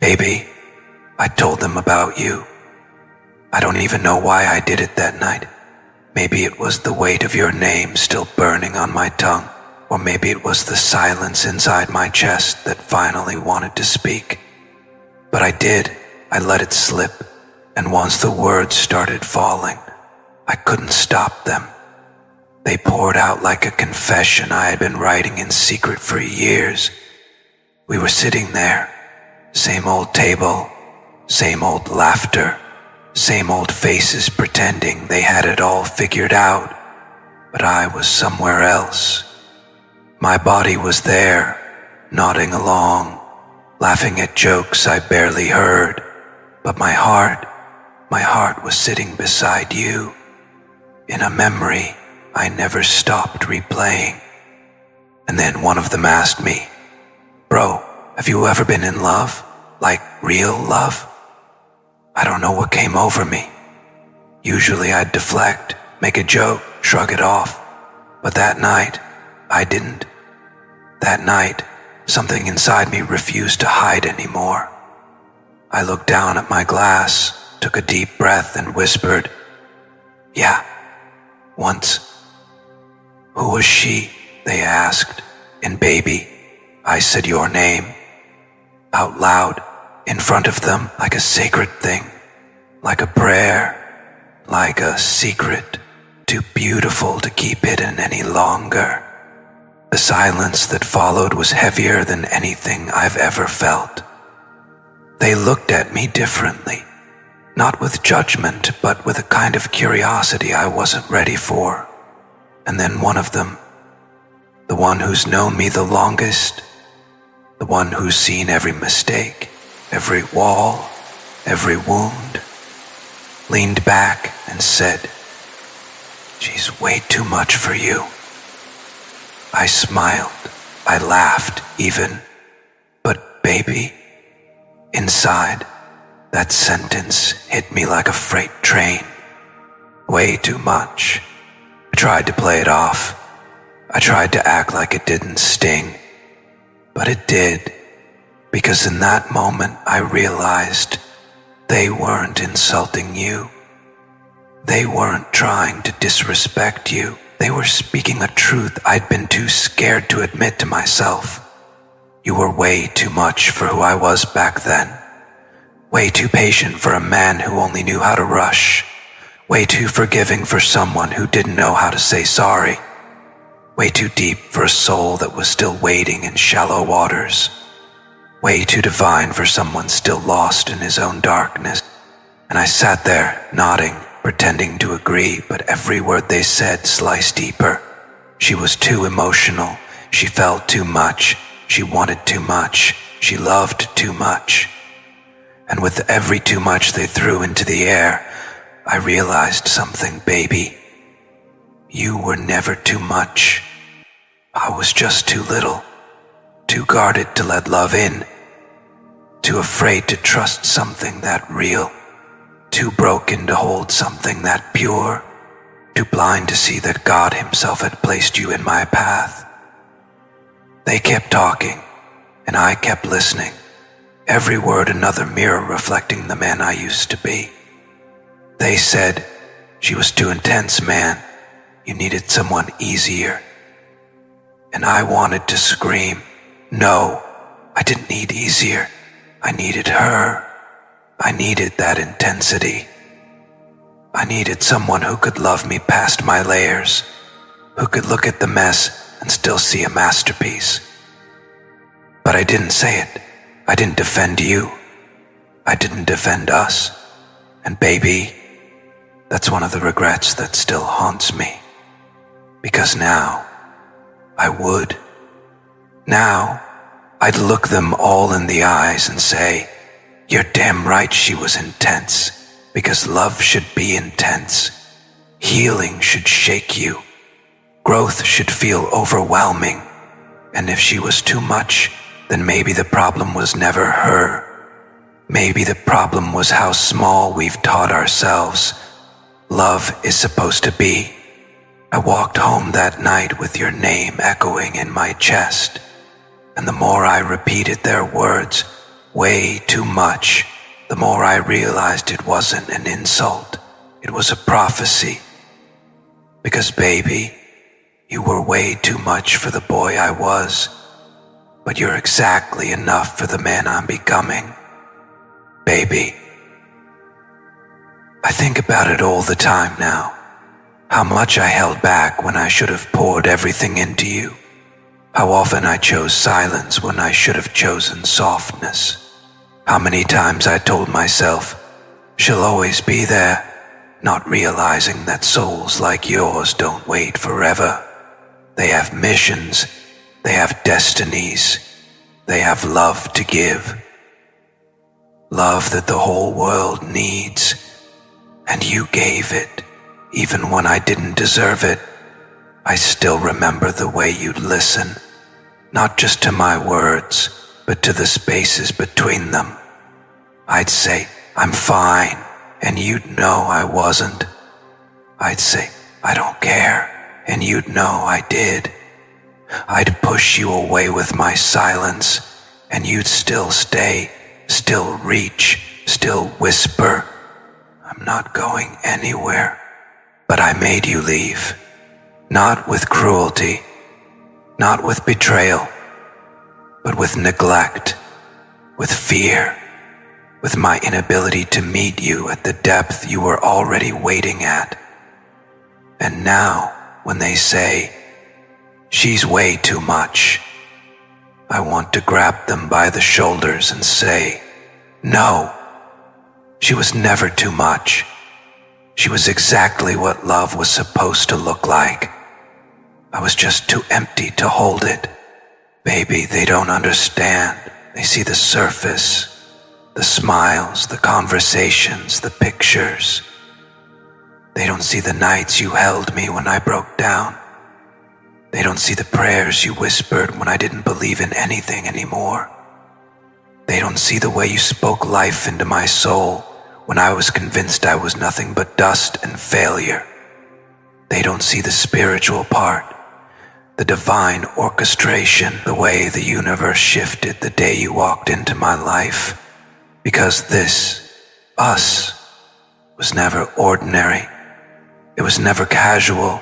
Baby, I told them about you. I don't even know why I did it that night. Maybe it was the weight of your name still burning on my tongue, or maybe it was the silence inside my chest that finally wanted to speak. But I did. I let it slip, and once the words started falling, I couldn't stop them. They poured out like a confession I had been writing in secret for years. We were sitting there, same old table, same old laughter, same old faces pretending they had it all figured out, but I was somewhere else. My body was there, nodding along, laughing at jokes I barely heard, but my heart was sitting beside you, in a memory I never stopped replaying. And then one of them asked me, "Bro, have you ever been in love? Like real love?" I don't know what came over me. Usually I'd deflect, make a joke, shrug it off. But that night, I didn't. That night, something inside me refused to hide anymore. I looked down at my glass, took a deep breath, and whispered, "Yeah, once." "Who was she?" they asked. And baby, I said your name, out loud, in front of them, like a sacred thing, like a prayer, like a secret, too beautiful to keep hidden any longer. The silence that followed was heavier than anything I've ever felt. They looked at me differently, not with judgment, but with a kind of curiosity I wasn't ready for. And then one of them, the one who's known me the longest, the one who's seen every mistake, every wall, every wound, leaned back and said, "She's way too much for you." I smiled, I laughed even, but baby, inside, that sentence hit me like a freight train. Way too much. I tried to play it off. I tried to act like it didn't sting, but it did, because in that moment I realized they weren't insulting you. They weren't trying to disrespect you. They were speaking a truth I'd been too scared to admit to myself. You were way too much for who I was back then. Way too patient for a man who only knew how to rush. Way too forgiving for someone who didn't know how to say sorry. Way too deep for a soul that was still wading in shallow waters. Way too divine for someone still lost in his own darkness. And I sat there, nodding, pretending to agree, but every word they said sliced deeper. She was too emotional. She felt too much. She wanted too much. She loved too much. And with every too much they threw into the air, I realized something, baby. You were never too much. I was just too little, too guarded to let love in, too afraid to trust something that real, too broken to hold something that pure, too blind to see that God himself had placed you in my path. They kept talking, and I kept listening, every word another mirror reflecting the man I used to be. They said, "She was too intense, man. You needed someone easier." And I wanted to scream, "No, I didn't need easier. I needed her. I needed that intensity. I needed someone who could love me past my layers, who could look at the mess and still see a masterpiece." But I didn't say it. I didn't defend you. I didn't defend us. And baby, that's one of the regrets that still haunts me. Because now, I would. Now, I'd look them all in the eyes and say, "You're damn right she was intense, because love should be intense. Healing should shake you. Growth should feel overwhelming. And if she was too much, then maybe the problem was never her. Maybe the problem was how small we've taught ourselves love is supposed to be." I walked home that night with your name echoing in my chest, and the more I repeated their words, way too much, the more I realized it wasn't an insult. It was a prophecy. Because baby, you were way too much for the boy I was, but you're exactly enough for the man I'm becoming. Baby, I think about it all the time now. How much I held back when I should have poured everything into you. How often I chose silence when I should have chosen softness. How many times I told myself, she'll always be there, not realizing that souls like yours don't wait forever. They have missions, they have destinies, they have love to give. Love that the whole world needs, and you gave it. Even when I didn't deserve it, I still remember the way you'd listen, not just to my words, but to the spaces between them. I'd say, I'm fine, and you'd know I wasn't. I'd say, I don't care, and you'd know I did. I'd push you away with my silence, and you'd still stay, still reach, still whisper, I'm not going anywhere. But I made you leave, not with cruelty, not with betrayal, but with neglect, with fear, with my inability to meet you at the depth you were already waiting at. And now, when they say, she's way too much, I want to grab them by the shoulders and say, no, she was never too much. She was exactly what love was supposed to look like. I was just too empty to hold it. Baby, they don't understand. They see the surface, the smiles, the conversations, the pictures. They don't see the nights you held me when I broke down. They don't see the prayers you whispered when I didn't believe in anything anymore. They don't see the way you spoke life into my soul when I was convinced I was nothing but dust and failure. They don't see the spiritual part, the divine orchestration, the way the universe shifted the day you walked into my life. Because this, us, was never ordinary. It was never casual.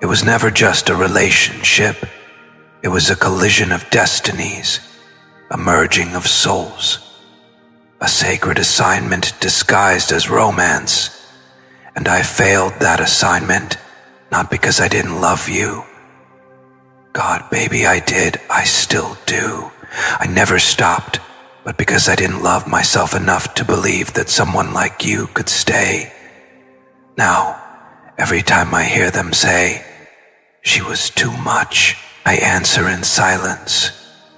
It was never just a relationship. It was a collision of destinies, a merging of souls. A sacred assignment disguised as romance, and I failed that assignment, not because I didn't love you. God, baby, I did. I still do. I never stopped, but because I didn't love myself enough to believe that someone like you could stay. Now, every time I hear them say, she was too much, I answer in silence.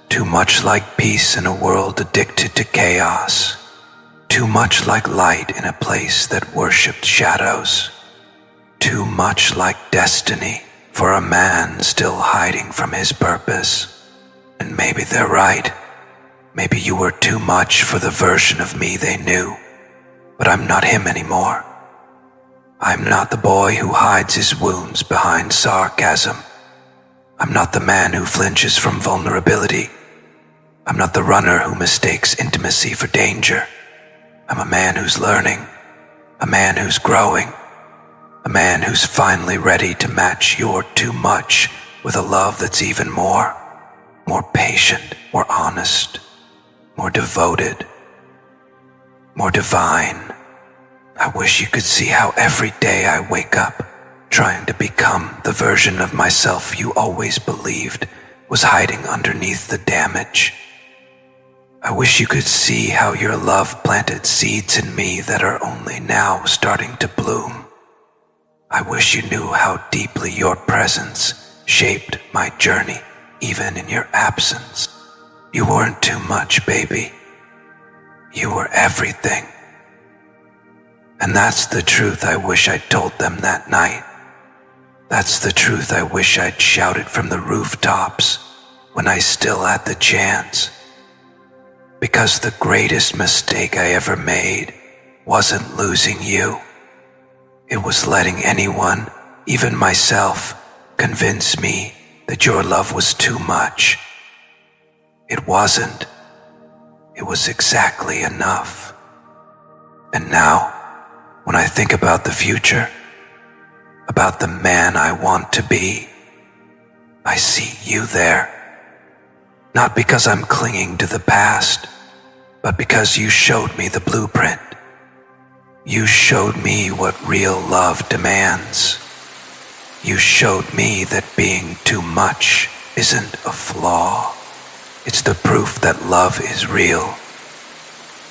Too much like peace in a world addicted to chaos. Too much like light in a place that worshipped shadows. Too much like destiny for a man still hiding from his purpose. And maybe they're right. Maybe you were too much for the version of me they knew. But I'm not him anymore. I'm not the boy who hides his wounds behind sarcasm. I'm not the man who flinches from vulnerability. I'm not the runner who mistakes intimacy for danger. I'm a man who's learning, a man who's growing, a man who's finally ready to match your too much with a love that's even more patient, more honest, more devoted, more divine. I wish you could see how every day I wake up trying to become the version of myself you always believed was hiding underneath the damage. I wish you could see how your love planted seeds in me that are only now starting to bloom. I wish you knew how deeply your presence shaped my journey, even in your absence. You weren't too much, baby. You were everything. And that's the truth I wish I'd told them that night. That's the truth I wish I'd shouted from the rooftops when I still had the chance. Because the greatest mistake I ever made wasn't losing you. It was letting anyone, even myself, convince me that your love was too much. It wasn't. it was exactly enough. And now, when I think about the future, about the man I want to be, I see you there. Not because I'm clinging to the past, but because you showed me the blueprint. You showed me what real love demands. You showed me that being too much isn't a flaw. It's the proof that love is real.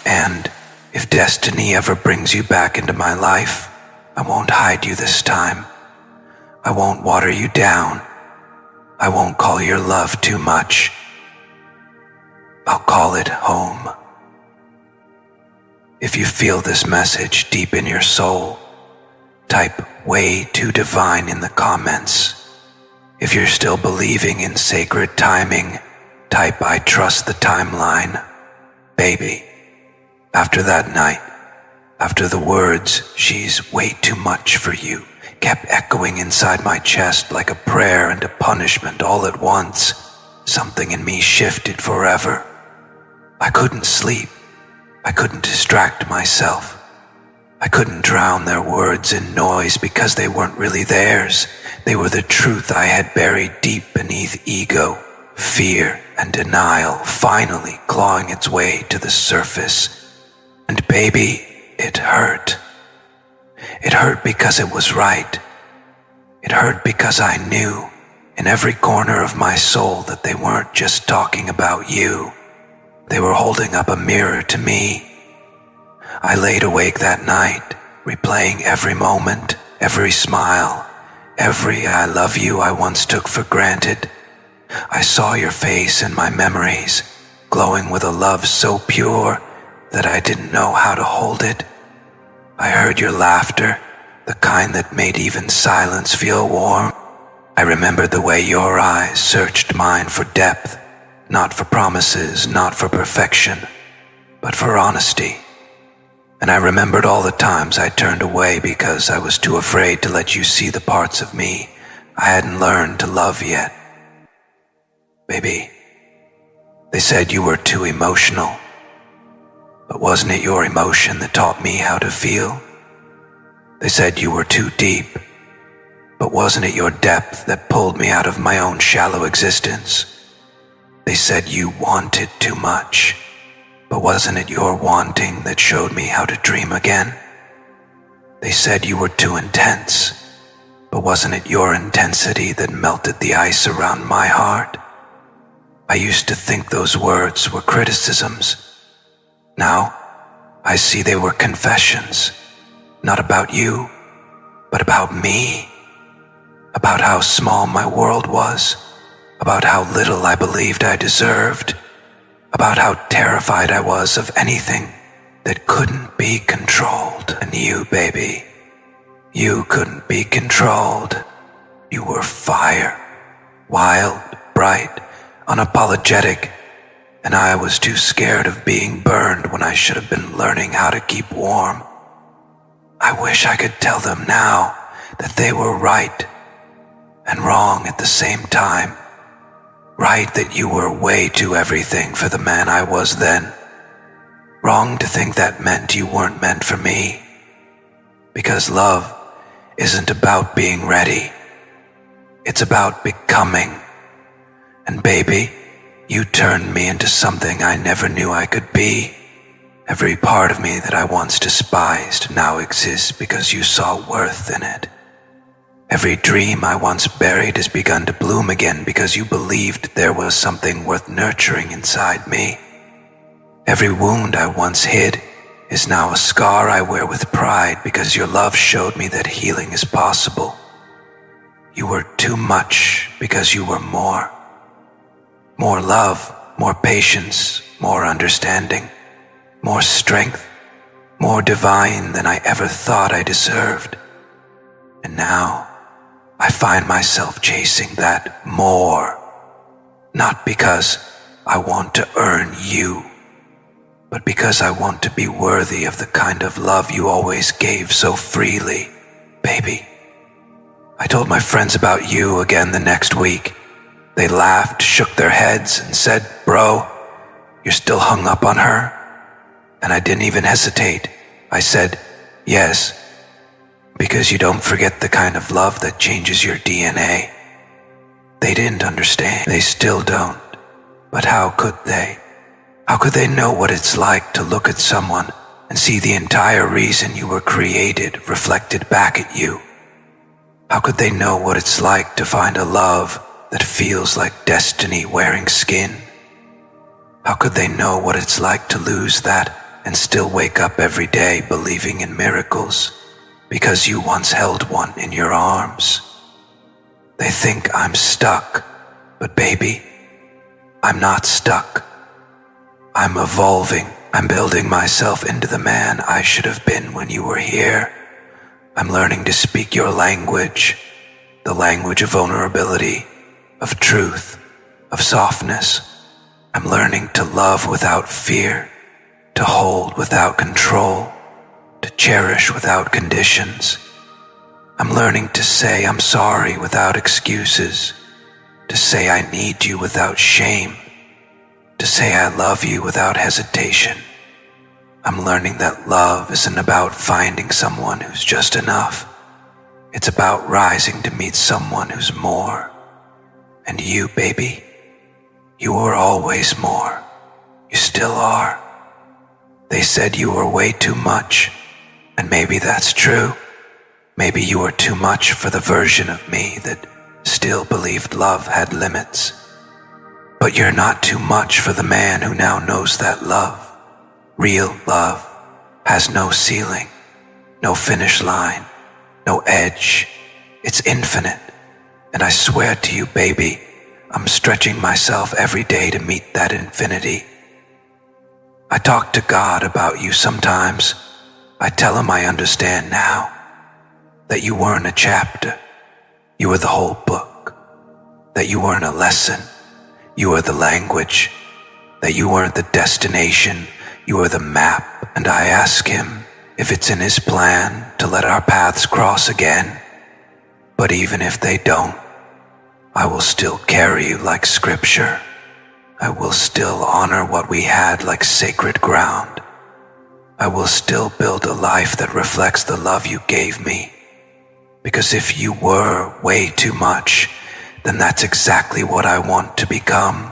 And if destiny ever brings you back into my life, I won't hide you this time. I won't water you down. I won't call your love too much. I'll call it home. If you feel this message deep in your soul, type "way too divine" in the comments. If you're still believing in sacred timing, type "I trust the timeline." Baby, after that night, after the words "she's way too much for you" kept echoing inside my chest like a prayer and a punishment all at once, something in me shifted forever. I couldn't sleep. I couldn't distract myself. I couldn't drown their words in noise because they weren't really theirs. They were the truth I had buried deep beneath ego, fear, and denial, finally clawing its way to the surface. And baby, it hurt. It hurt because it was right. It hurt because I knew in every corner of my soul that they weren't just talking about you. They were holding up a mirror to me. I laid awake that night, replaying every moment, every smile, every "I love you" I once took for granted. I saw your face in my memories, glowing with a love so pure that I didn't know how to hold it. I heard your laughter, the kind that made even silence feel warm. I remembered the way your eyes searched mine for depth, not for promises, not for perfection, but for honesty. And I remembered all the times I turned away because I was too afraid to let you see the parts of me I hadn't learned to love yet. Baby, they said you were too emotional, but wasn't it your emotion that taught me how to feel? They said you were too deep, but wasn't it your depth that pulled me out of my own shallow existence? They said you wanted too much, but wasn't it your wanting that showed me how to dream again? They said you were too intense, but wasn't it your intensity that melted the ice around my heart? I used to think those words were criticisms. Now, I see they were confessions, not about you, but about me, about how small my world was, about how little I believed I deserved, about how terrified I was of anything that couldn't be controlled. And you, baby, you couldn't be controlled. You were fire, wild, bright, unapologetic, and I was too scared of being burned when I should have been learning how to keep warm. I wish I could tell them now that they were right and wrong at the same time. Right that you were way too everything for the man I was then. Wrong to think that meant you weren't meant for me. Because love isn't about being ready. It's about becoming. And baby, you turned me into something I never knew I could be. Every part of me that I once despised now exists because you saw worth in it. Every dream I once buried has begun to bloom again because you believed there was something worth nurturing inside me. Every wound I once hid is now a scar I wear with pride because your love showed me that healing is possible. You were too much because you were more. More love, more patience, more understanding, more strength, more divine than I ever thought I deserved. And now, I find myself chasing that more, not because I want to earn you, but because I want to be worthy of the kind of love you always gave so freely, baby. I told my friends about you again the next week. They laughed, shook their heads, and said, "Bro, You're still hung up on her? And I didn't even hesitate. I said, yes, because you don't forget the kind of love that changes your DNA. They didn't understand. They still don't. But how could they? How could they know what it's like to look at someone and see the entire reason you were created reflected back at you? How could they know what it's like to find a love that feels like destiny wearing skin? How could they know what it's like to lose that and still wake up every day believing in miracles because you once held one in your arms? They think I'm stuck, but baby, I'm not stuck. I'm evolving. I'm building myself into the man I should have been when you were here. I'm learning to speak your language, the language of vulnerability, of truth, of softness. I'm learning to love without fear, to hold without control, to cherish without conditions. I'm learning to say I'm sorry without excuses, to say I need you without shame, to say I love you without hesitation. I'm learning that love isn't about finding someone who's just enough. It's about rising to meet someone who's more. And you, baby, you were always more. You still are. They said you were way too much, and maybe that's true. Maybe you were too much for the version of me that still believed love had limits. But you're not too much for the man who now knows that love, real love, has no ceiling, no finish line, no edge. It's infinite. And I swear to you, baby, I'm stretching myself every day to meet that infinity. I talk to God about you sometimes. I tell him I understand now that you weren't a chapter. You were the whole book. That you weren't a lesson. You were the language. That you weren't the destination. You were the map. And I ask him if it's in his plan to let our paths cross again. But even if they don't, I will still carry you like scripture. I will still honor what we had like sacred ground. I will still build a life that reflects the love you gave me. Because if you were way too much, then that's exactly what I want to become.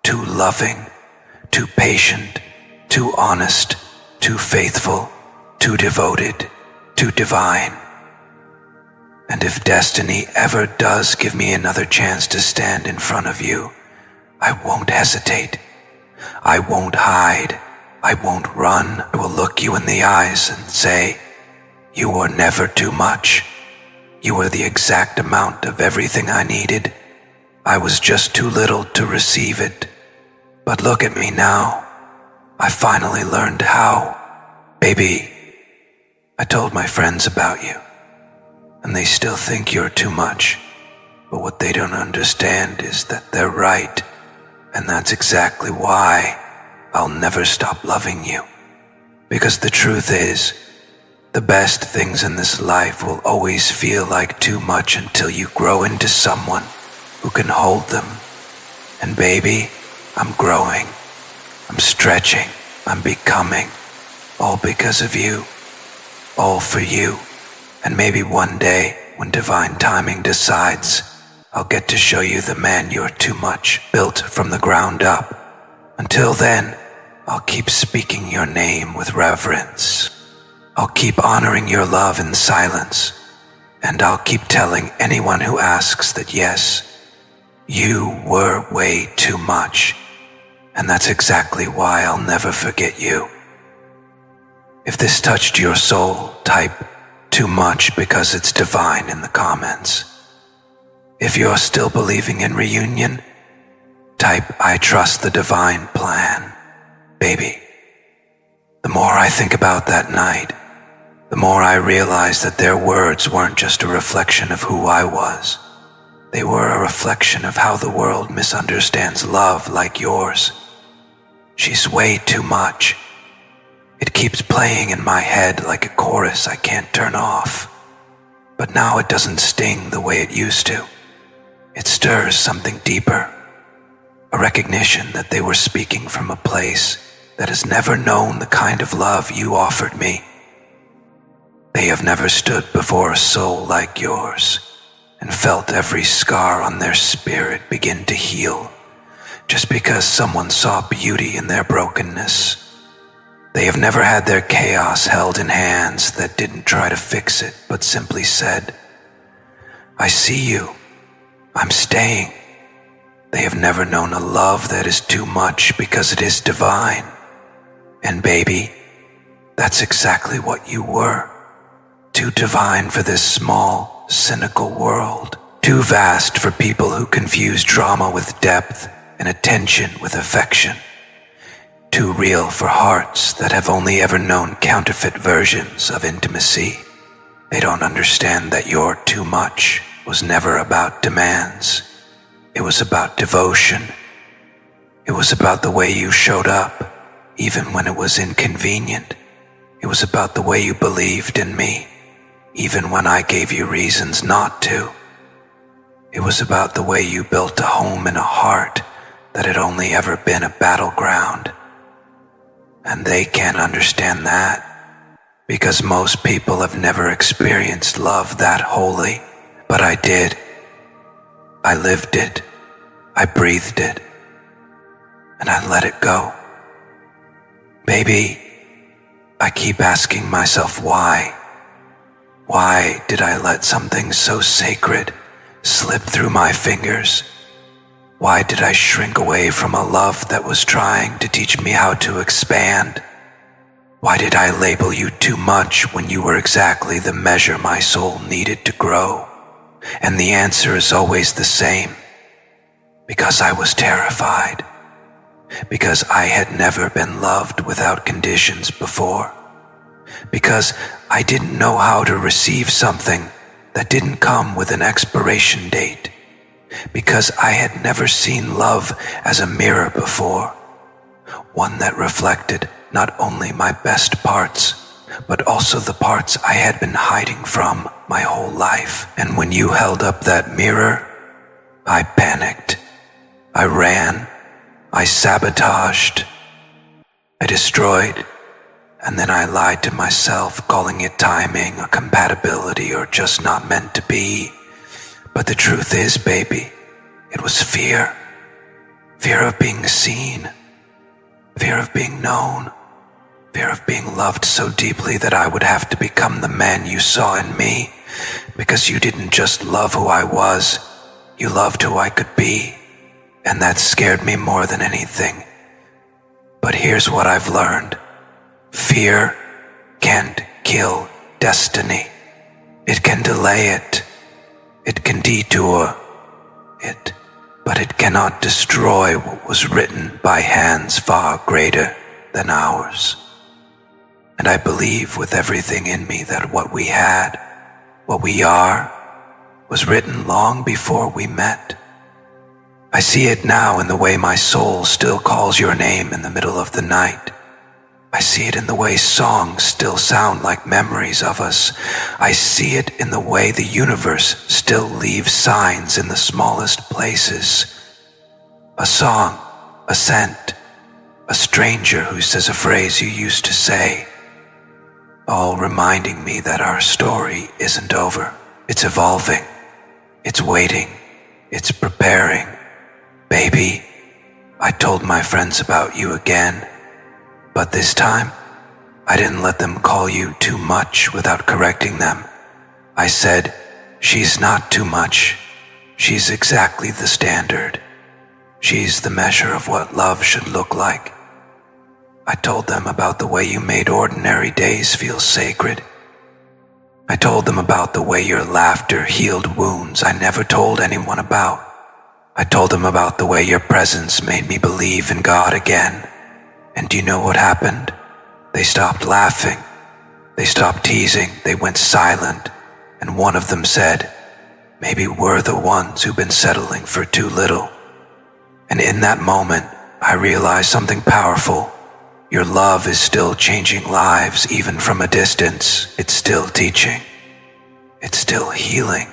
Too loving, too patient, too honest, too faithful, too devoted, too divine. And if destiny ever does give me another chance to stand in front of you, I won't hesitate. I won't hide. I won't run. I will look you in the eyes and say, you were never too much. You were the exact amount of everything I needed. I was just too little to receive it. But look at me now. I finally learned how. Baby, I told my friends about you, and they still think you're too much. But what they don't understand is that they're right. And that's exactly why I'll never stop loving you. Because the truth is, the best things in this life will always feel like too much until you grow into someone who can hold them. And baby, I'm growing. I'm stretching. I'm becoming. All because of you. All for you. And maybe one day, when divine timing decides, I'll get to show you the man you're too much, built from the ground up. Until then, I'll keep speaking your name with reverence. I'll keep honoring your love in silence. And I'll keep telling anyone who asks that yes, you were way too much. And that's exactly why I'll never forget you. If this touched your soul, type too much because it's divine in the comments. If you're still believing in reunion, type I trust the divine plan. Baby, the more I think about that night, the more I realize that their words weren't just a reflection of who I was. They were a reflection of how the world misunderstands love like yours. She's way too much. It keeps playing in my head like a chorus I can't turn off. But now it doesn't sting the way it used to. It stirs something deeper. a recognition that they were speaking from a place that has never known the kind of love you offered me. They have never stood before a soul like yours and felt every scar on their spirit begin to heal just because someone saw beauty in their brokenness. They have never had their chaos held in hands that didn't try to fix it but simply said, "I see you. I'm staying." They have never known a love that is too much because it is divine. And baby, that's exactly what you were. Too divine for this small, cynical world. Too vast for people who confuse drama with depth and attention with affection. Too real for hearts that have only ever known counterfeit versions of intimacy. They don't understand that your too much was never about demands. It was about devotion. It was about the way you showed up, even when it was inconvenient. It was about the way you believed in me, even when I gave you reasons not to. It was about the way you built a home in a heart that had only ever been a battleground. And they can't understand that, because most people have never experienced love that wholly. But I did. I lived it. I breathed it. And I let it go. Baby, I keep asking myself why. Why did I let something so sacred slip through my fingers? Why did I shrink away from a love that was trying to teach me how to expand? Why did I label you too much when you were exactly the measure my soul needed to grow? And the answer is always the same. Because I was terrified. Because I had never been loved without conditions before. Because I didn't know how to receive something that didn't come with an expiration date. Because I had never seen love as a mirror before. One that reflected not only my best parts, but also the parts I had been hiding from my whole life. And when you held up that mirror, I panicked. I ran. I sabotaged. I destroyed. And then I lied to myself, calling it timing, a compatibility, or just not meant to be. But the truth is, baby, it was fear. Fear of being seen. Fear of being known. Fear of being loved so deeply that I would have to become the man you saw in me. Because you didn't just love who I was, you loved who I could be. And that scared me more than anything. But here's what I've learned. Fear can't kill destiny. It can delay it. It can detour it. But it cannot destroy what was written by hands far greater than ours. And I believe with everything in me that what we had, what we are, was written long before we met. I see it now in the way my soul still calls your name in the middle of the night. I see it in the way songs still sound like memories of us. I see it in the way the universe still leaves signs in the smallest places. A song, a scent, a stranger who says a phrase you used to say, all reminding me that our story isn't over. It's evolving. It's waiting. It's preparing. Baby, I told my friends about you again, but this time, I didn't let them call you too much without correcting them. I said, she's not too much. She's exactly the standard. She's the measure of what love should look like. I told them about the way you made ordinary days feel sacred. I told them about the way your laughter healed wounds I never told anyone about. I told them about the way your presence made me believe in God again. And do you know what happened? They stopped laughing. They stopped teasing. They went silent. And one of them said, maybe we're the ones who've been settling for too little. And in that moment, I realized something powerful. Your love is still changing lives, even from a distance. It's still teaching. It's still healing.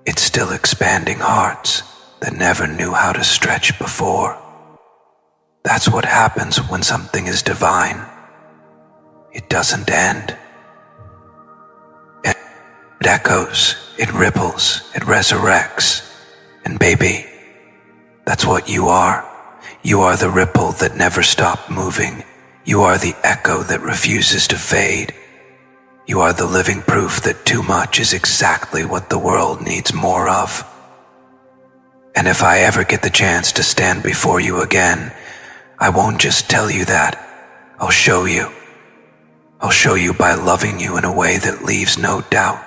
It's still expanding hearts. that never knew how to stretch before. That's what happens when something is divine. It doesn't end. It echoes, it ripples, it resurrects. And baby, that's what you are. You are the ripple that never stopped moving. You are the echo that refuses to fade. You are the living proof that too much is exactly what the world needs more of. And if I ever get the chance to stand before you again, I won't just tell you that. I'll show you. I'll show you by loving you in a way that leaves no doubt.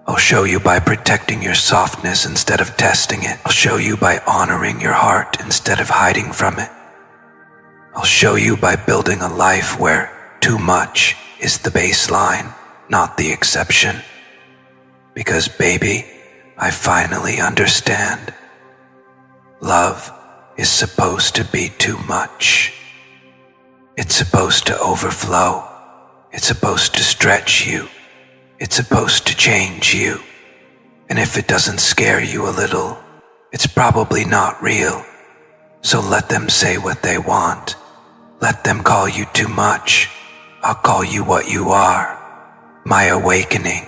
I'll show you by protecting your softness instead of testing it. I'll show you by honoring your heart instead of hiding from it. I'll show you by building a life where too much is the baseline, not the exception. Because baby, I finally understand. Love is supposed to be too much. It's supposed to overflow. It's supposed to stretch you. It's supposed to change you. And if it doesn't scare you a little, it's probably not real. So let them say what they want. Let them call you too much. I'll call you what you are. My awakening,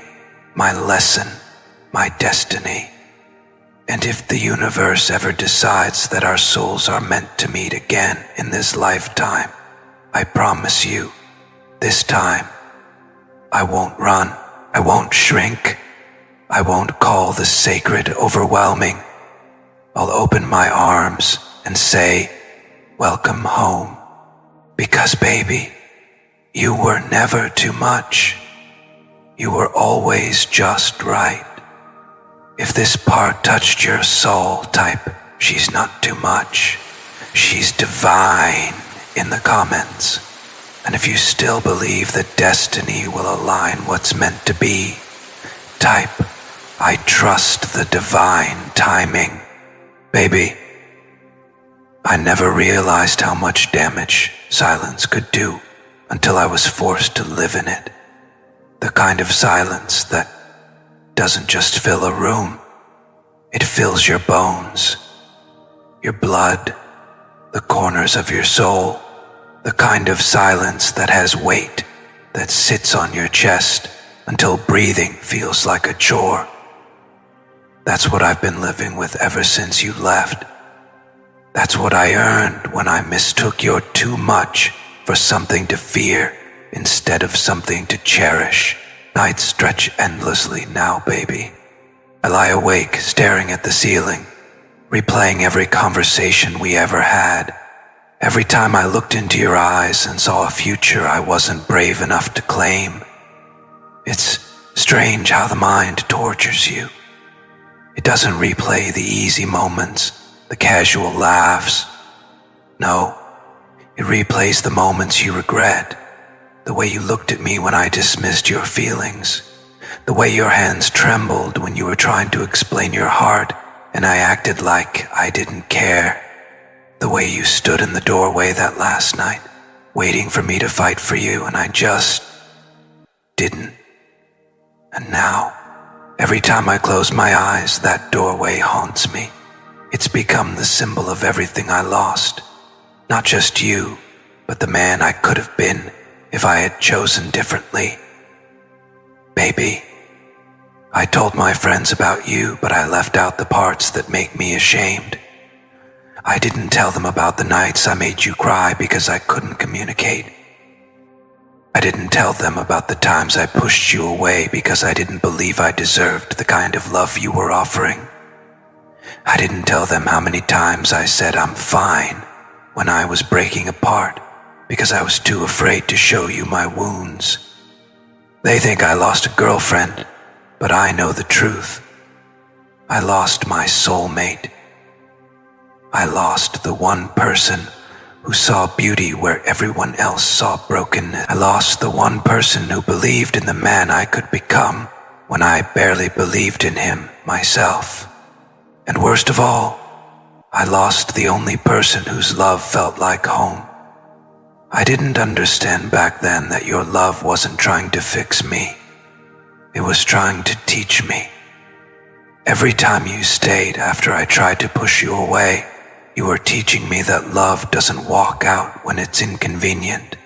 my lesson, my destiny. And if the universe ever decides that our souls are meant to meet again in this lifetime, I promise you, this time, I won't run. I won't shrink. I won't call the sacred overwhelming. I'll open my arms and say, welcome home. Because baby, you were never too much. You were always just right. If this part touched your soul, type, she's not too much. She's divine in the comments. And if you still believe that destiny will align what's meant to be, type, I trust the divine timing. Baby, I never realized how much damage silence could do until I was forced to live in it. The kind of silence that doesn't just fill a room, it fills your bones, your blood, the corners of your soul. The kind of silence that has weight, that sits on your chest until breathing feels like a chore. That's what I've been living with ever since you left. That's what I earned when I mistook your too much for something to fear instead of something to cherish. Nights stretch endlessly now, baby. I lie awake staring at the ceiling, replaying every conversation we ever had. Every time I looked into your eyes and saw a future I wasn't brave enough to claim. It's strange how the mind tortures you. It doesn't replay the easy moments, the casual laughs. No, it replays the moments you regret. The way you looked at me when I dismissed your feelings. The way your hands trembled when you were trying to explain your heart and I acted like I didn't care. The way you stood in the doorway that last night, waiting for me to fight for you, and I just didn't. And now, every time I close my eyes, that doorway haunts me. It's become the symbol of everything I lost. Not just you, but the man I could have been if I had chosen differently. Baby, I told my friends about you, but I left out the parts that make me ashamed. I didn't tell them about the nights I made you cry because I couldn't communicate. I didn't tell them about the times I pushed you away because I didn't believe I deserved the kind of love you were offering. I didn't tell them how many times I said I'm fine when I was breaking apart because I was too afraid to show you my wounds. They think I lost a girlfriend, but I know the truth. I lost my soulmate. I lost the one person who saw beauty where everyone else saw brokenness. I lost the one person who believed in the man I could become when I barely believed in him myself. And worst of all, I lost the only person whose love felt like home. I didn't understand back then that your love wasn't trying to fix me. It was trying to teach me. Every time you stayed after I tried to push you away, you were teaching me that love doesn't walk out when it's inconvenient.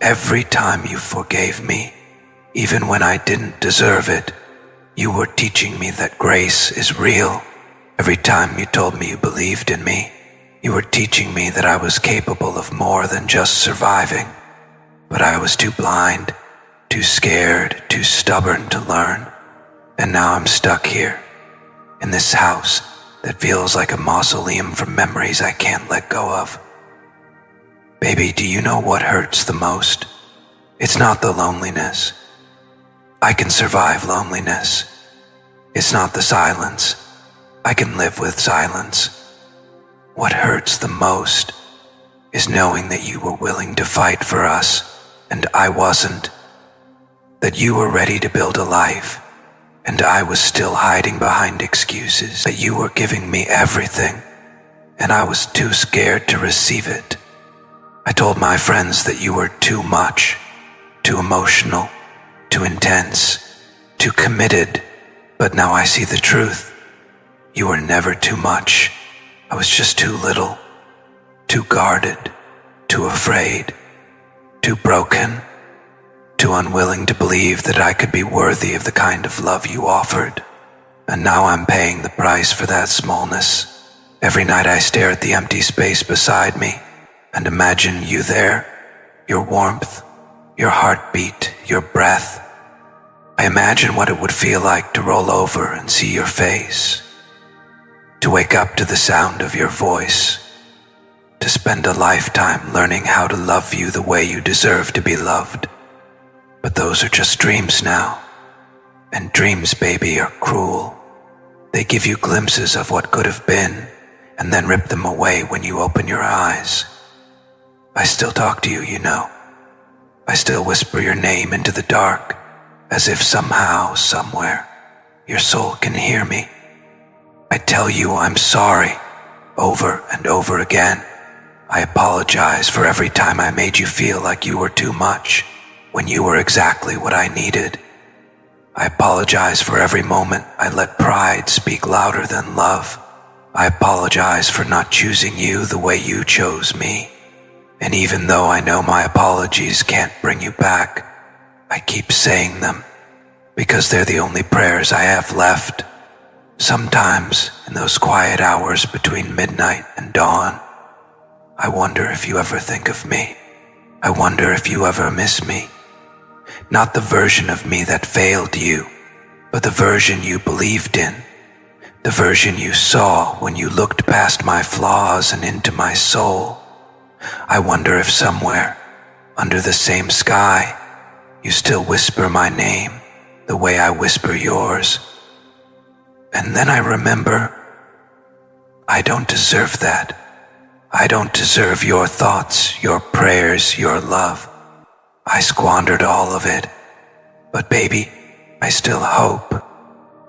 Every time you forgave me, even when I didn't deserve it, you were teaching me that grace is real. Every time you told me you believed in me, you were teaching me that I was capable of more than just surviving. But I was too blind, too scared, too stubborn to learn. And now I'm stuck here, in this house that feels like a mausoleum for memories I can't let go of. Baby, do you know what hurts the most? It's not the loneliness. I can survive loneliness. It's not the silence. I can live with silence. What hurts the most is knowing that you were willing to fight for us, and I wasn't. That you were ready to build a life, and I was still hiding behind excuses. That you were giving me everything, and I was too scared to receive it. I told my friends that you were too much, too emotional, too intense, too committed, but now I see the truth. You were never too much. I was just too little, too guarded, too afraid, too broken, too unwilling to believe that I could be worthy of the kind of love you offered. And now I'm paying the price for that smallness. Every night I stare at the empty space beside me and imagine you there, your warmth, your heartbeat, your breath. I imagine what it would feel like to roll over and see your face, to wake up to the sound of your voice, to spend a lifetime learning how to love you the way you deserve to be loved. But those are just dreams now. And dreams, baby, are cruel. They give you glimpses of what could have been, and then rip them away when you open your eyes. I still talk to you, you know. I still whisper your name into the dark, as if somehow, somewhere, your soul can hear me. I tell you I'm sorry, over and over again. I apologize for every time I made you feel like you were too much, when you were exactly what I needed. I apologize for every moment I let pride speak louder than love. I apologize for not choosing you the way you chose me. And even though I know my apologies can't bring you back, I keep saying them, because they're the only prayers I have left. Sometimes, in those quiet hours between midnight and dawn, I wonder if you ever think of me. I wonder if you ever miss me. Not the version of me that failed you, but the version you believed in. The version you saw when you looked past my flaws and into my soul. I wonder if somewhere, under the same sky, you still whisper my name the way I whisper yours. And then I remember, I don't deserve that. I don't deserve your thoughts, your prayers, your love. I squandered all of it. But baby, I still hope.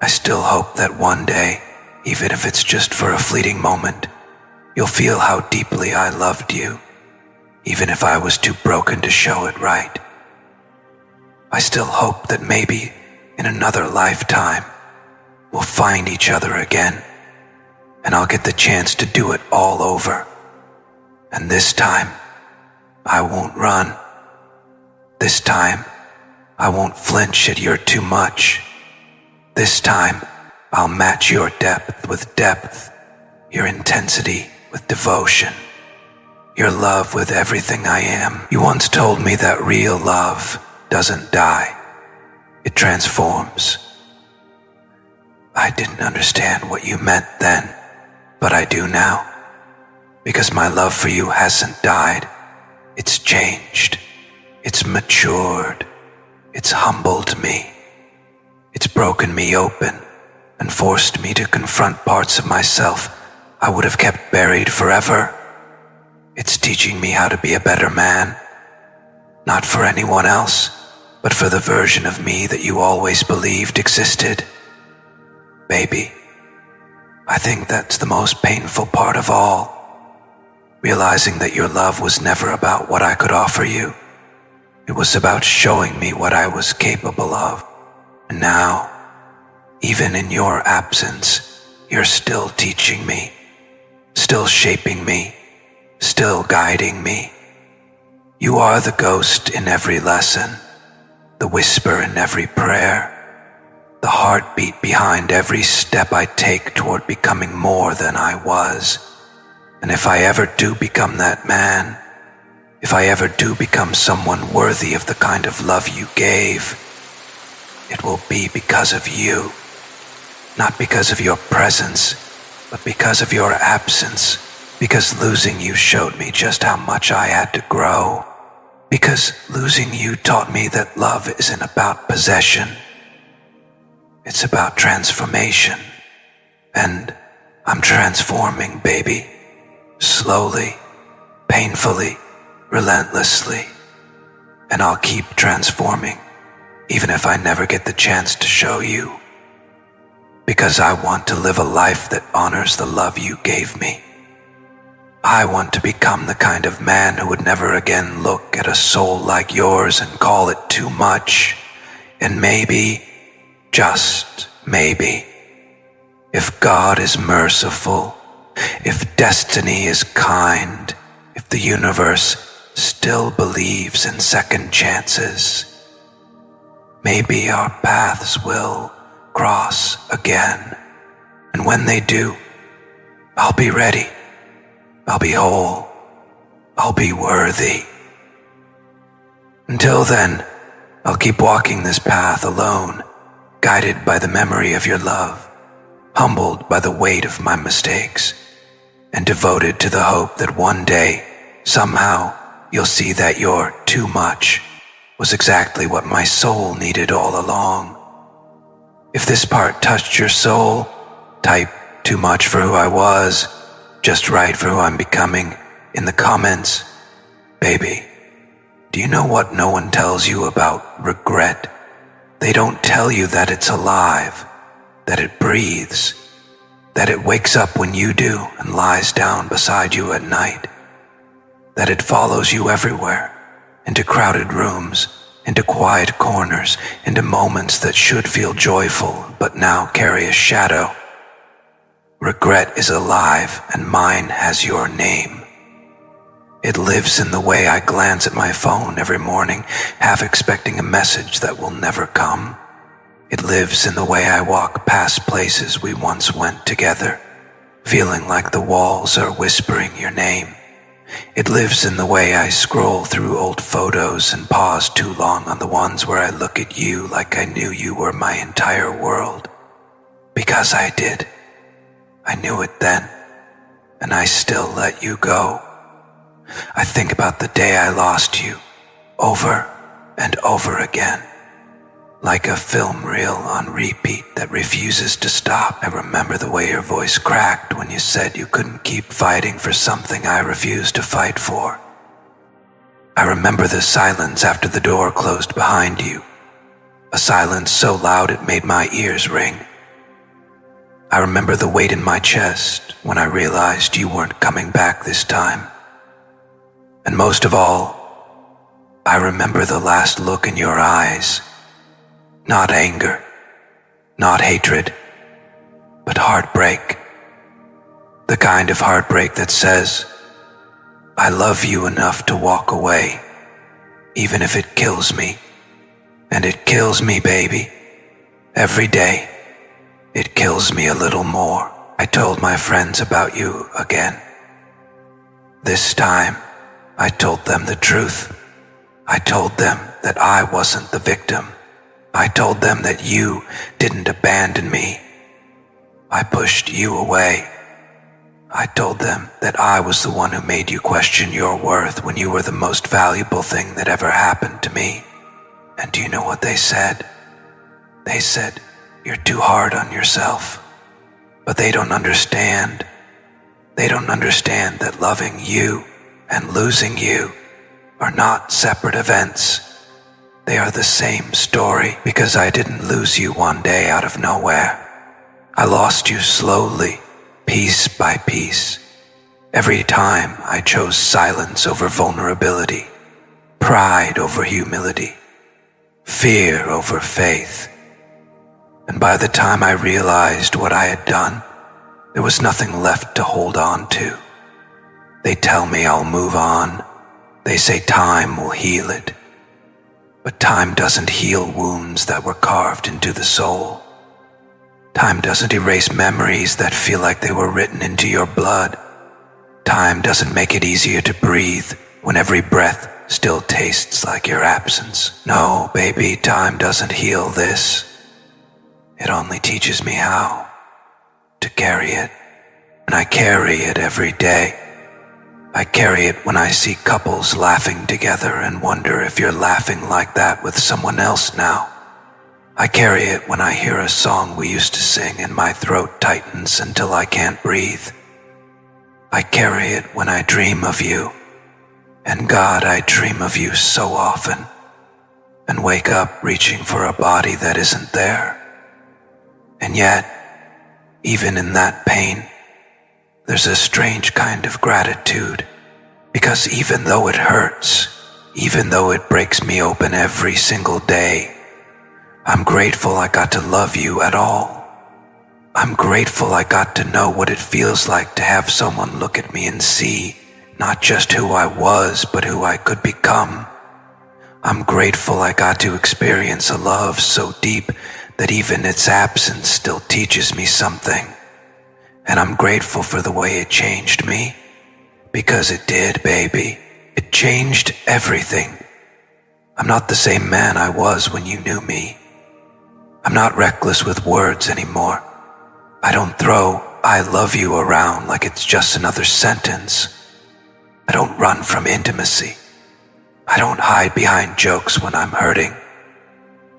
I still hope that one day, even if it's just for a fleeting moment, you'll feel how deeply I loved you, even if I was too broken to show it right. I still hope that maybe in another lifetime, we'll find each other again, and I'll get the chance to do it all over. And this time, I won't run. This time, I won't flinch at your too much. This time, I'll match your depth with depth, your intensity with devotion, your love with everything I am. You once told me that real love doesn't die. It transforms. I didn't understand what you meant then, but I do now. Because my love for you hasn't died. It's changed. It's matured. It's humbled me. It's broken me open and forced me to confront parts of myself I would have kept buried forever. It's teaching me how to be a better man. Not for anyone else, but for the version of me that you always believed existed. Baby, I think that's the most painful part of all. Realizing that your love was never about what I could offer you. It was about showing me what I was capable of. And now, Even in your absence, you're still teaching me, still shaping me, still guiding me. You are the ghost in every lesson, the whisper in every prayer, the heartbeat behind every step I take toward becoming more than I was. And if I ever do become that man, if I ever do become someone worthy of the kind of love you gave, it will be because of you. Not because of your presence, but because of your absence. Because losing you showed me just how much I had to grow. Because losing you taught me that love isn't about possession. It's about transformation. And I'm transforming, baby. Slowly, painfully, relentlessly. And I'll keep transforming, even if I never get the chance to show you. Because I want to live a life that honors the love you gave me. I want to become the kind of man who would never again look at a soul like yours and call it too much. And maybe, just maybe, if God is merciful, if destiny is kind, if the universe still believes in second chances, maybe our paths will cross again. And when they do, I'll be ready. I'll be whole. I'll be worthy. Until then, I'll keep walking this path alone, guided by the memory of your love, humbled by the weight of my mistakes, and devoted to the hope that one day, somehow, you'll see that your too much was exactly what my soul needed all along. If this part touched your soul, type "too much for who I was, just right for who I'm becoming" in the comments. Baby, do you know what no one tells you about regret? They don't tell you that it's alive, that it breathes, that it wakes up when you do and lies down beside you at night, that it follows you everywhere, into crowded rooms, into quiet corners, into moments that should feel joyful but now carry a shadow. Regret is alive, and mine has your name. It lives in the way I glance at my phone every morning, half expecting a message that will never come. It lives in the way I walk past places we once went together, feeling like the walls are whispering your name. It lives in the way I scroll through old photos and pause too long on the ones where I look at you like I knew you were my entire world. Because I did. I knew it then, and I still let you go. I think about the day I lost you, over and over again. Like a film reel on repeat that refuses to stop. I remember the way your voice cracked when you said you couldn't keep fighting for something I refused to fight for. I remember the silence after the door closed behind you, a silence so loud it made my ears ring. I remember the weight in my chest when I realized you weren't coming back this time. And most of all, I remember the last look in your eyes. Not anger, not hatred, but heartbreak. The kind of heartbreak that says, I love you enough to walk away, even if it kills me. And it kills me, baby. Every day, it kills me a little more. I told my friends about you again. This time, I told them the truth. I told them that I wasn't the victim. I told them that you didn't abandon me. I pushed you away. I told them that I was the one who made you question your worth when you were the most valuable thing that ever happened to me. And do you know what they said? They said, you're too hard on yourself. But they don't understand. They don't understand that loving you and losing you are not separate events. They are the same story, because I didn't lose you one day out of nowhere. I lost you slowly, piece by piece. Every time I chose silence over vulnerability, pride over humility, fear over faith. And by the time I realized what I had done, there was nothing left to hold on to. They tell me I'll move on. They say time will heal it. But time doesn't heal wounds that were carved into the soul. Time doesn't erase memories that feel like they were written into your blood. Time doesn't make it easier to breathe when every breath still tastes like your absence. No, baby, time doesn't heal this. It only teaches me how to carry it. And I carry it every day. I carry it when I see couples laughing together and wonder if you're laughing like that with someone else now. I carry it when I hear a song we used to sing and my throat tightens until I can't breathe. I carry it when I dream of you. And God, I dream of you so often. And wake up reaching for a body that isn't there. And yet, even in that pain, there's a strange kind of gratitude, because even though it hurts, even though it breaks me open every single day, I'm grateful I got to love you at all. I'm grateful I got to know what it feels like to have someone look at me and see not just who I was, but who I could become. I'm grateful I got to experience a love so deep that even its absence still teaches me something. And I'm grateful for the way it changed me, because it did, baby. It changed everything. I'm not the same man I was when you knew me. I'm not reckless with words anymore. I don't throw "I love you" around like it's just another sentence. I don't run from intimacy. I don't hide behind jokes when I'm hurting.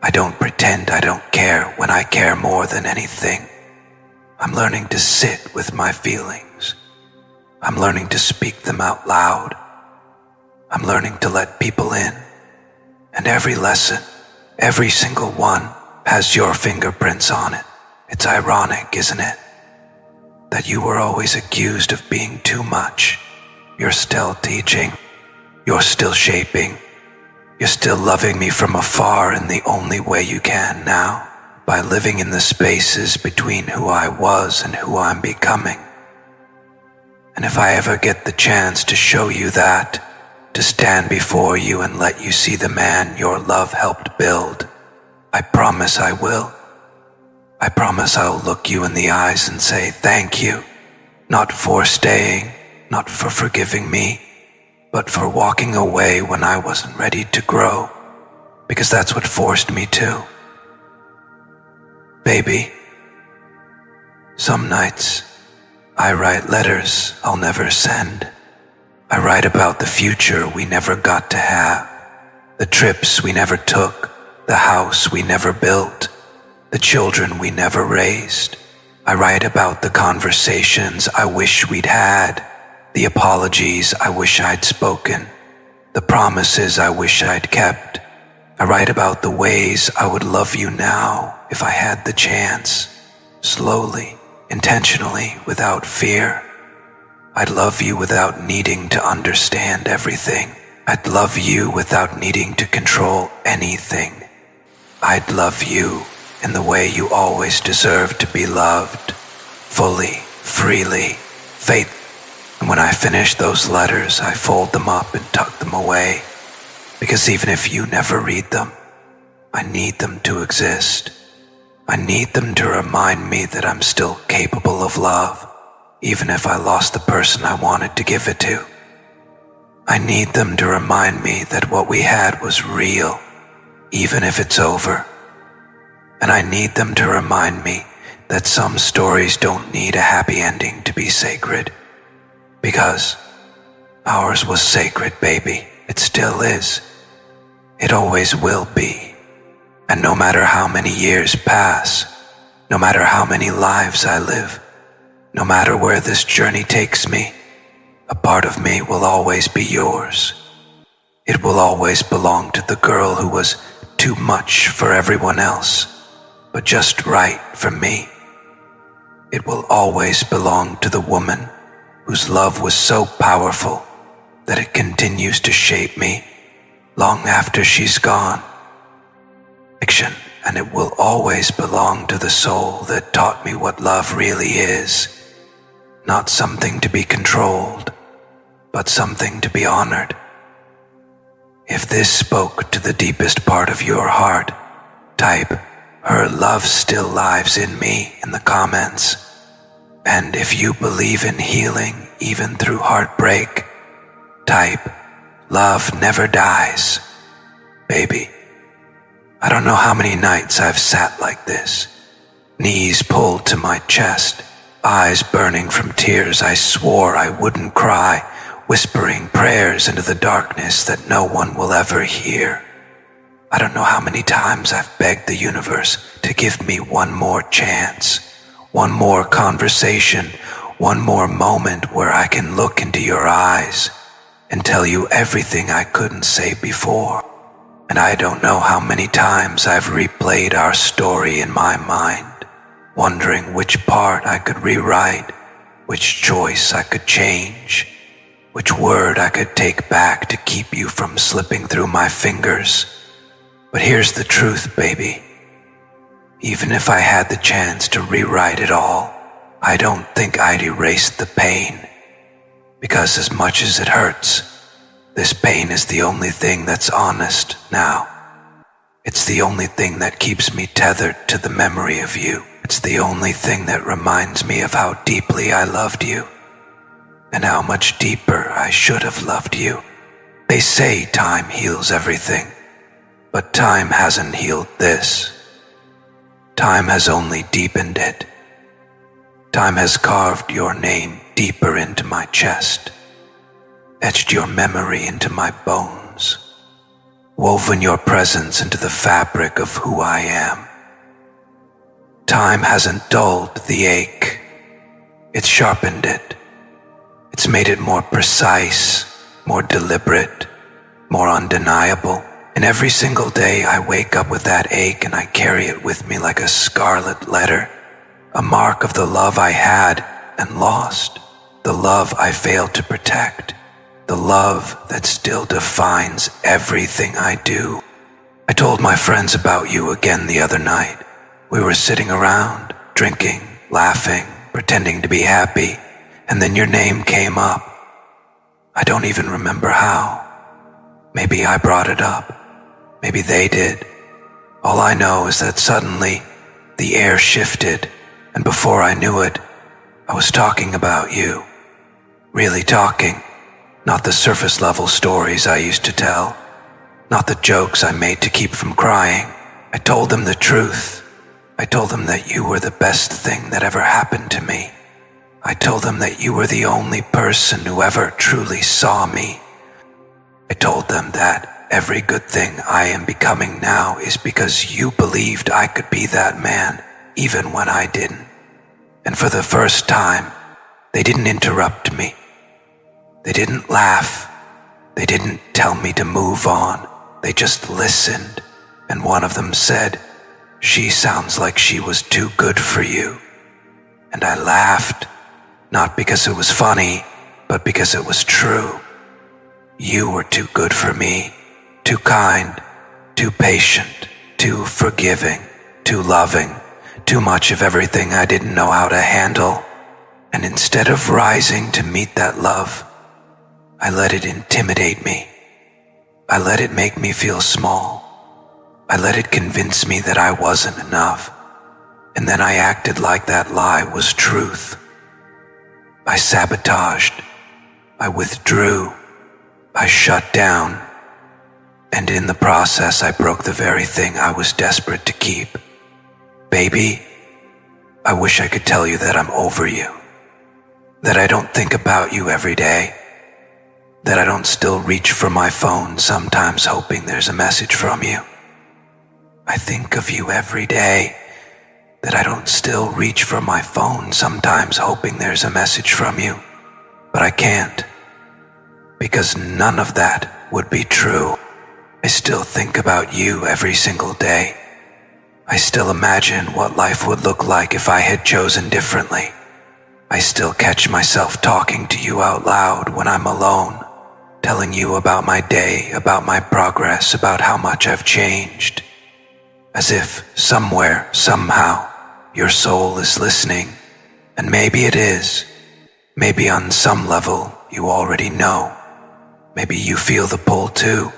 I don't pretend I don't care when I care more than anything. I'm learning to sit with my feelings. I'm learning to speak them out loud. I'm learning to let people in. And every lesson, every single one, has your fingerprints on it. It's ironic, isn't it? That you were always accused of being too much. You're still teaching. You're still shaping. You're still loving me from afar in the only way you can now, by living in the spaces between who I was and who I'm becoming. And if I ever get the chance to show you that, to stand before you and let you see the man your love helped build, I promise I will. I promise I'll look you in the eyes and say thank you, not for staying, not for forgiving me, but for walking away when I wasn't ready to grow, because that's what forced me to. Baby, some nights I write letters I'll never send. I write about the future we never got to have, the trips we never took, the house we never built, the children we never raised. I write about the conversations I wish we'd had, the apologies I wish I'd spoken, the promises I wish I'd kept. I write about the ways I would love you now if I had the chance, slowly, intentionally, without fear. I'd love you without needing to understand everything. I'd love you without needing to control anything. I'd love you in the way you always deserve to be loved, fully, freely, faithfully. And when I finish those letters, I fold them up and tuck them away, because even if you never read them, I need them to exist. I need them to remind me that I'm still capable of love, even if I lost the person I wanted to give it to. I need them to remind me that what we had was real, even if it's over. And I need them to remind me that some stories don't need a happy ending to be sacred. Because ours was sacred, baby. It still is. It always will be. And no matter how many years pass, no matter how many lives I live, no matter where this journey takes me, a part of me will always be yours. It will always belong to the girl who was too much for everyone else, but just right for me. It will always belong to the woman whose love was so powerful that it continues to shape me long after she's gone. Fiction. and it will always belong to the soul that taught me what love really is. Not something to be controlled, but something to be honored. If this spoke to the deepest part of your heart, type, "Her love still lives in me" in the comments. And if you believe in healing even through heartbreak, type, "Love never dies." Baby, I don't know how many nights I've sat like this, knees pulled to my chest, eyes burning from tears I swore I wouldn't cry, whispering prayers into the darkness that no one will ever hear. I don't know how many times I've begged the universe to give me one more chance, one more conversation, one more moment where I can look into your eyes and tell you everything I couldn't say before. And I don't know how many times I've replayed our story in my mind, wondering which part I could rewrite, which choice I could change, which word I could take back to keep you from slipping through my fingers. But here's the truth, baby. Even if I had the chance to rewrite it all, I don't think I'd erase the pain. Because as much as it hurts, this pain is the only thing that's honest now. It's the only thing that keeps me tethered to the memory of you. It's the only thing that reminds me of how deeply I loved you, and how much deeper I should have loved you. They say time heals everything, but time hasn't healed this. Time has only deepened it. Time has carved your name deeper into my chest, etched your memory into my bones, woven your presence into the fabric of who I am. Time hasn't dulled the ache. It's sharpened it. It's made it more precise, more deliberate, more undeniable. And every single day I wake up with that ache and I carry it with me like a scarlet letter, a mark of the love I had and lost, the love I failed to protect, the love that still defines everything I do. I told my friends about you again the other night. We were sitting around, drinking, laughing, pretending to be happy, and then your name came up. I don't even remember how. Maybe I brought it up. Maybe they did. All I know is that suddenly the air shifted, and before I knew it, I was talking about you. Really talking. Not the surface level stories I used to tell. Not the jokes I made to keep from crying. I told them the truth. I told them that you were the best thing that ever happened to me. I told them that you were the only person who ever truly saw me. I told them that every good thing I am becoming now is because you believed I could be that man, even when I didn't. And for the first time, they didn't interrupt me. They didn't laugh. They didn't tell me to move on. They just listened. And one of them said, "She sounds like she was too good for you." And I laughed, not because it was funny, but because it was true. You were too good for me, too kind, too patient, too forgiving, too loving, too much of everything I didn't know how to handle. And instead of rising to meet that love, I let it intimidate me. I let it make me feel small. I let it convince me that I wasn't enough. And then I acted like that lie was truth. I sabotaged. I withdrew. I shut down. And in the process, I broke the very thing I was desperate to keep. Baby, I wish I could tell you that I'm over you. That I don't think about you every day. That I don't still reach for my phone, sometimes hoping there's a message from you. I think of you every day. That I don't still reach for my phone, sometimes hoping there's a message from you. But I can't. Because none of that would be true. I still think about you every single day. I still imagine what life would look like if I had chosen differently. I still catch myself talking to you out loud when I'm alone, telling you about my day, about my progress, about how much I've changed. As if somewhere, somehow, your soul is listening. And maybe it is. Maybe on some level you already know. Maybe you feel the pull too.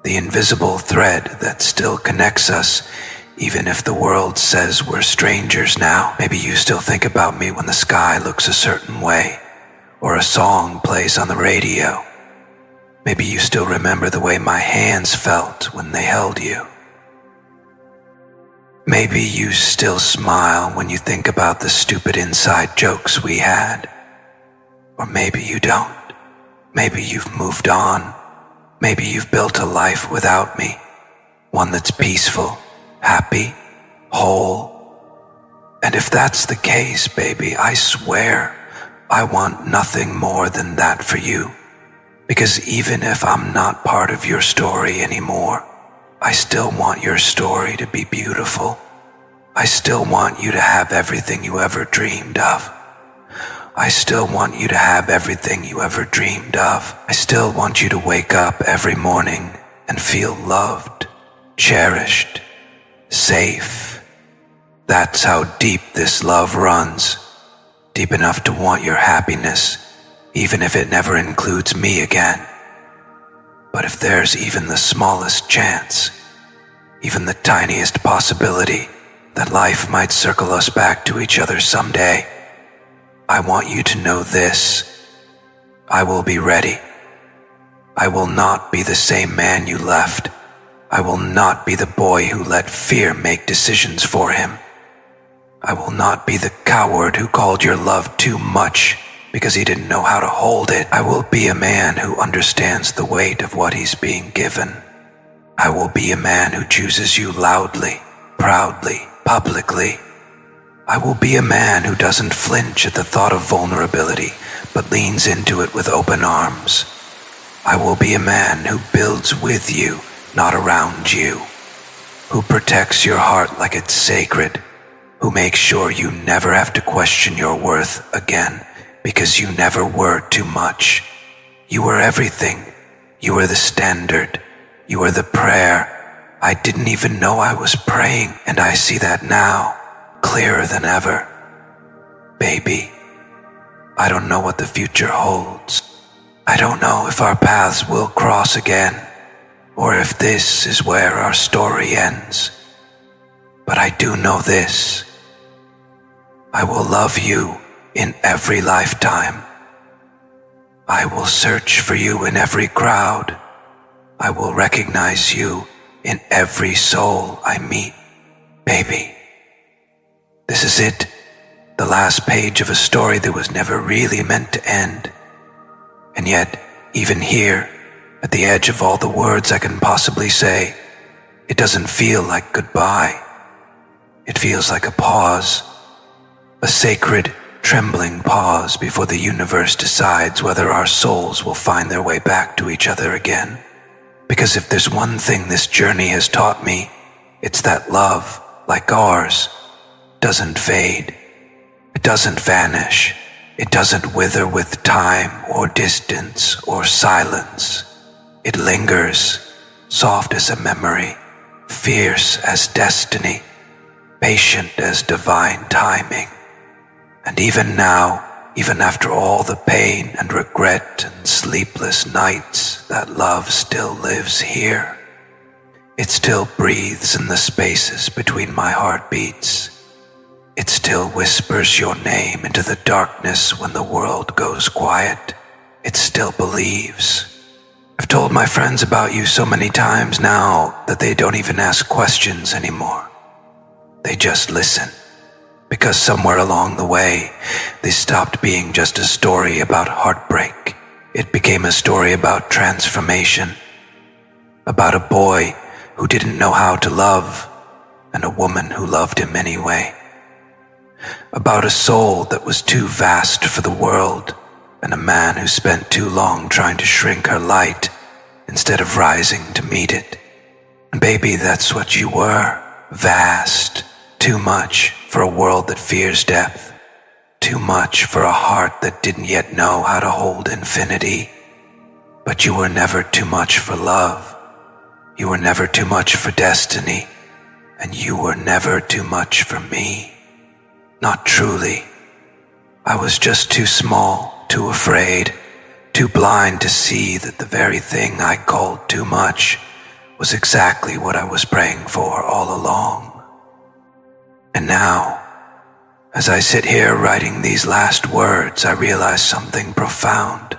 The invisible thread that still connects us, even if the world says we're strangers now. Maybe you still think about me when the sky looks a certain way, or a song plays on the radio. Maybe you still remember the way my hands felt when they held you. Maybe you still smile when you think about the stupid inside jokes we had. Or maybe you don't. Maybe you've moved on. Maybe you've built a life without me. One that's peaceful, happy, whole. And if that's the case, baby, I swear I want nothing more than that for you. Because even if I'm not part of your story anymore, I still want your story to be beautiful. I still want you to have everything you ever dreamed of. I still want you to have everything you ever dreamed of. I still want you to wake up every morning and feel loved, cherished, safe. That's how deep this love runs. Deep enough to want your happiness, even if it never includes me again. But if there's even the smallest chance, even the tiniest possibility that life might circle us back to each other someday, I want you to know this. I will be ready. I will not be the same man you left. I will not be the boy who let fear make decisions for him. I will not be the coward who called your love too much because he didn't know how to hold it. I will be a man who understands the weight of what he's being given. I will be a man who chooses you loudly, proudly, publicly. I will be a man who doesn't flinch at the thought of vulnerability, but leans into it with open arms. I will be a man who builds with you, not around you, who protects your heart like it's sacred, who makes sure you never have to question your worth again, because you never were too much. You were everything. You were the standard. You were the prayer. I didn't even know I was praying, and I see that now, clearer than ever. Baby, I don't know what the future holds. I don't know if our paths will cross again, or if this is where our story ends. But I do know this. I will love you in every lifetime. I will search for you in every crowd. I will recognize you in every soul I meet. Baby, this is it, the last page of a story that was never really meant to end. And yet, even here, at the edge of all the words I can possibly say, it doesn't feel like goodbye. It feels like a pause, a sacred, trembling pause before the universe decides whether our souls will find their way back to each other again. Because if there's one thing this journey has taught me, it's that love, like ours, doesn't fade. It doesn't vanish. It doesn't wither with time or distance or silence. It lingers, soft as a memory, fierce as destiny, patient as divine timing. And even now, even after all the pain and regret and sleepless nights, that love still lives here. It still breathes in the spaces between my heartbeats. It still whispers your name into the darkness when the world goes quiet. It still believes. I've told my friends about you so many times now that they don't even ask questions anymore. They just listen. Because somewhere along the way, they stopped being just a story about heartbreak. It became a story about transformation. About a boy who didn't know how to love, and a woman who loved him anyway. About a soul that was too vast for the world, and a man who spent too long trying to shrink her light instead of rising to meet it. And baby, that's what you were. Vast. Too much for a world that fears depth. Too much for a heart that didn't yet know how to hold infinity. But you were never too much for love. You were never too much for destiny. and you were never too much for me. Not truly. I was just too small, too afraid, too blind to see that the very thing I called too much was exactly what I was praying for all along. And now, as I sit here writing these last words, I realize something profound.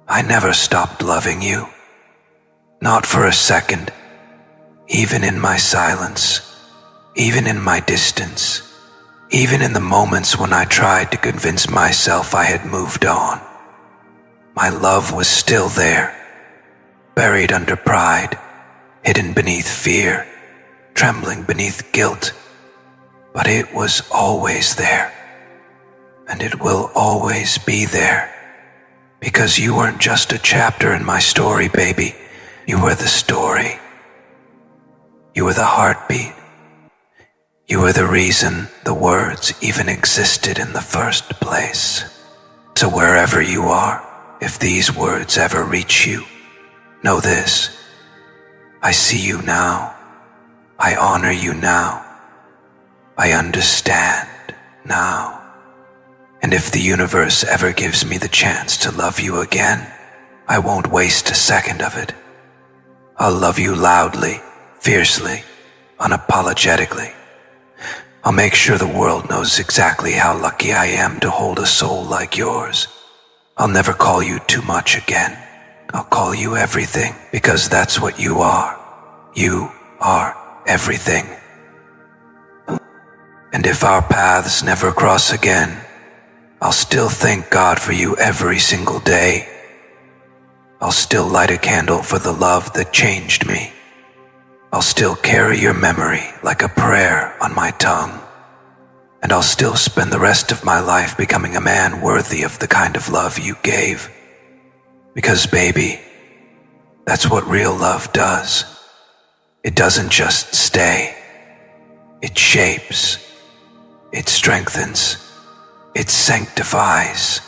I never stopped loving you. Not for a second. Even in my silence, even in my distance, even in the moments when I tried to convince myself I had moved on, my love was still there, buried under pride, hidden beneath fear, trembling beneath guilt. But it was always there, and it will always be there, because you weren't just a chapter in my story, baby. You were the story. You were the heartbeat. You were the reason the words even existed in the first place. So wherever you are, if these words ever reach you, know this: I see you now. I honor you now. I understand now. And if the universe ever gives me the chance to love you again, I won't waste a second of it. I'll love you loudly, fiercely, unapologetically. I'll make sure the world knows exactly how lucky I am to hold a soul like yours. I'll never call you too much again. I'll call you everything, because that's what you are. You are everything. And if our paths never cross again, I'll still thank God for you every single day. I'll still light a candle for the love that changed me. I'll still carry your memory like a prayer on my tongue. And I'll still spend the rest of my life becoming a man worthy of the kind of love you gave. Because, baby, that's what real love does. It doesn't just stay. It shapes. It strengthens. It sanctifies.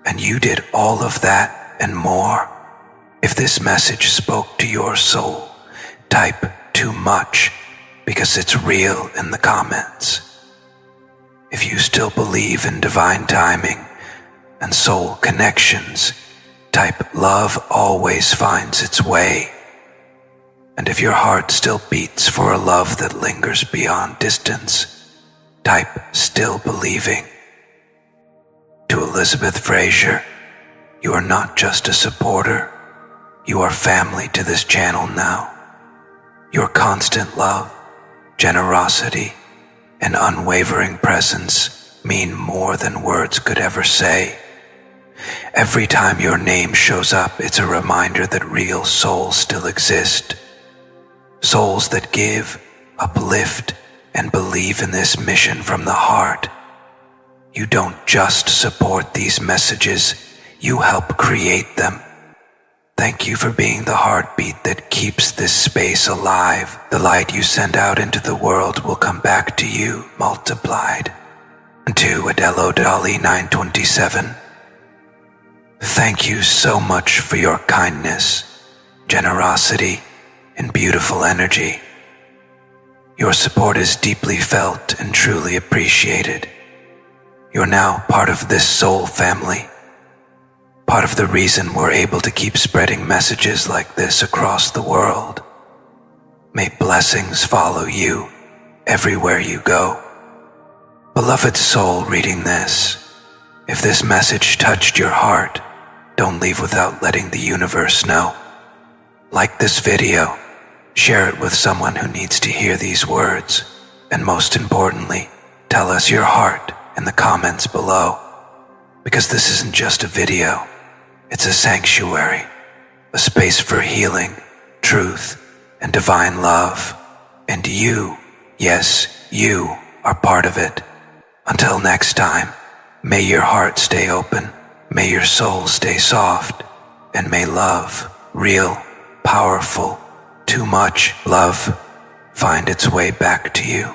And you did all of that and more. If this message spoke to your soul, type "too much" because it's real in the comments. If you still believe in divine timing and soul connections, type "love always finds its way." And if your heart still beats for a love that lingers beyond distance, type "still believing." To Elizabeth Fraser, you are not just a supporter, you are family to this channel now. Your constant love, generosity, and unwavering presence mean more than words could ever say. Every time your name shows up, it's a reminder that real souls still exist. Souls that give, uplift, and believe in this mission from the heart. You don't just support these messages, you help create them. Thank you for being the heartbeat that keeps this space alive. The light you send out into the world will come back to you multiplied. And to Adelo Dolly 927, thank you so much for your kindness, generosity, and beautiful energy. Your support is deeply felt and truly appreciated. You're now part of this soul family. Part of the reason we're able to keep spreading messages like this across the world. May blessings follow you everywhere you go. Beloved soul reading this, if this message touched your heart, don't leave without letting the universe know. Like this video, share it with someone who needs to hear these words, and most importantly, tell us your heart in the comments below. Because this isn't just a video, it's a sanctuary, a space for healing, truth, and divine love. And you, yes, you are part of it. Until next time, may your heart stay open, may your soul stay soft, and may love, real, powerful, too much love, find its way back to you.